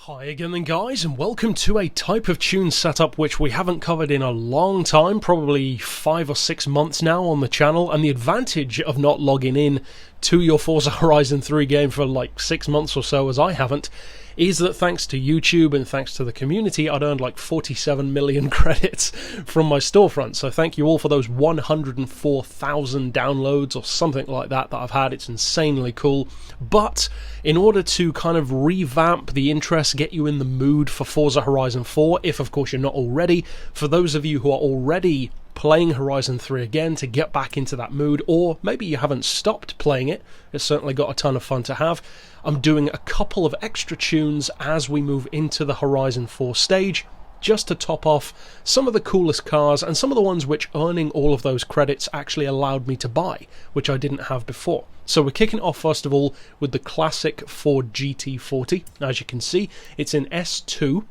Hi again then guys, and welcome to a type of tune setup which we haven't covered in a long time, probably 5 or 6 months now on the channel, and the advantage of not logging in to your Forza Horizon 3 game for like 6 months or so, as I haven't, is that thanks to YouTube and thanks to the community, I'd earned like 47 million credits from my storefront. So thank you all for those 104,000 downloads or something like that I've had. It's insanely cool. But in order to kind of revamp the interest, get you in the mood for Forza Horizon 4, if of course you're not already, for those of you who are already playing Horizon 3 again to get back into that mood, or maybe you haven't stopped playing it, it's certainly got a ton of fun to have, I'm doing a couple of extra tunes as we move into the Horizon 4 stage, just to top off some of the coolest cars and some of the ones which earning all of those credits actually allowed me to buy, which I didn't have before. So we're kicking off first of all with the classic Ford GT40. As you can see, it's in S2.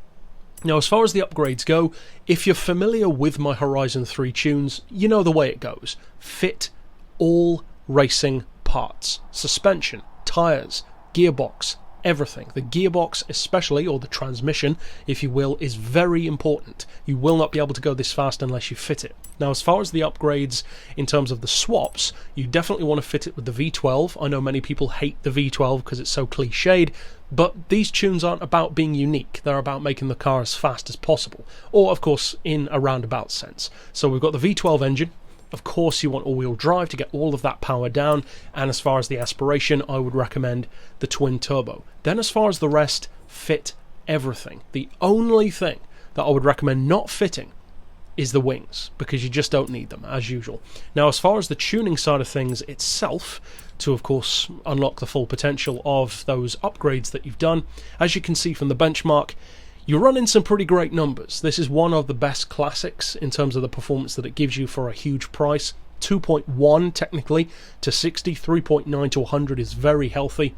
Now, as far as the upgrades go, if you're familiar with my Horizon 3 tunes, you know the way it goes. Fit all racing parts. Suspension, tyres, gearbox, everything. The gearbox especially, or the transmission, if you will, is very important. You will not be able to go this fast unless you fit it. Now, as far as the upgrades in terms of the swaps, you definitely want to fit it with the V12. I know many people hate the V12 because it's so cliched, but these tunes aren't about being unique. They're about making the car as fast as possible, or of course in a roundabout sense. So we've got the V12 engine. Of course you want all-wheel drive to get all of that power down, and as far as the aspiration, I would recommend the twin turbo. Then as far as the rest, fit everything. The only thing that I would recommend not fitting is the wings, because you just don't need them, as usual. Now, as far as the tuning side of things itself, to of course unlock the full potential of those upgrades that you've done, as you can see from the benchmark, you're running some pretty great numbers. This is one of the best classics in terms of the performance that it gives you for a huge price. 2.1 technically to 60, 3.9 to 100 is very healthy.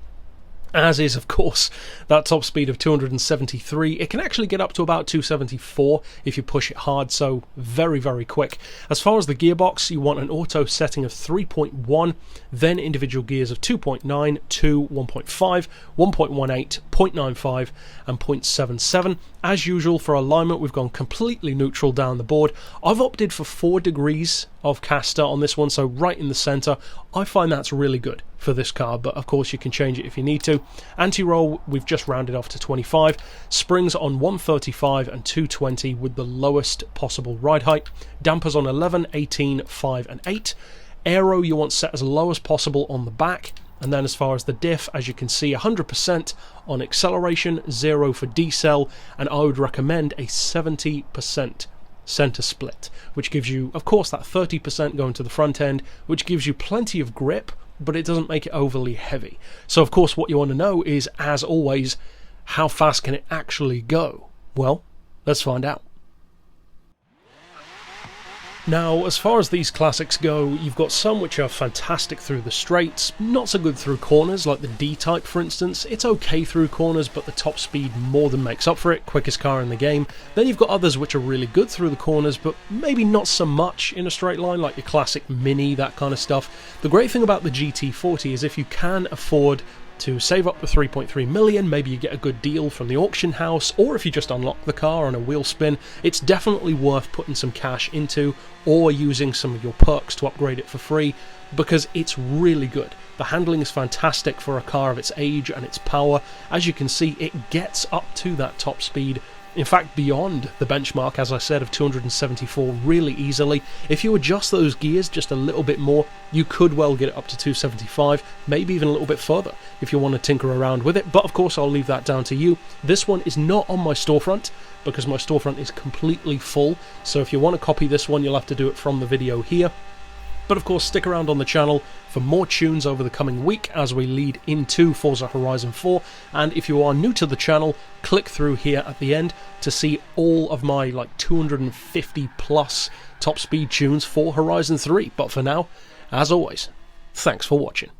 As is, of course, that top speed of 273. It can actually get up to about 274 if you push it hard, so very, very quick. As far as the gearbox, you want an auto setting of 3.1, then individual gears of 2.9, 2, 1.5, 1.18, 0.95 and 0.77. As usual, for alignment, we've gone completely neutral down the board. I've opted for 4 degrees of caster on this one, so right in the center. I find that's really good for this car, but of course you can change it if you need to. Anti-roll, we've just rounded off to 25. Springs on 135 and 220 with the lowest possible ride height. Dampers on 11, 18, 5 and 8. Aero you want set as low as possible on the back. And then as far as the diff, as you can see, 100% on acceleration, 0 for decel, and I would recommend a 70% center split, which gives you, of course, that 30% going to the front end, which gives you plenty of grip, but it doesn't make it overly heavy. So, of course, what you want to know is, as always, how fast can it actually go? Well, let's find out. Now, as far as these classics go, you've got some which are fantastic through the straights, not so good through corners, like the D-Type for instance. It's okay through corners, but the top speed more than makes up for it, quickest car in the game. Then you've got others which are really good through the corners, but maybe not so much in a straight line, like your classic Mini, that kind of stuff. The great thing about the GT40 is if you can afford to save up the 3.3 million, maybe you get a good deal from the auction house, or if you just unlock the car on a wheel spin, it's definitely worth putting some cash into, or using some of your perks to upgrade it for free, because it's really good. The handling is fantastic for a car of its age and its power. As you can see, it gets up to that top speed, in fact beyond the benchmark, as I said, of 274 really easily. If you adjust those gears just a little bit more, you could well get it up to 275, maybe even a little bit further if you want to tinker around with it, but of course I'll leave that down to you. This one is not on my storefront because my storefront is completely full, so if you want to copy this one, you'll have to do it from the video here. But of course, stick around on the channel for more tunes over the coming week as we lead into Forza Horizon 4. And if you are new to the channel, click through here at the end to see all of my like 250 plus top speed tunes for Horizon 3. But for now, as always, thanks for watching.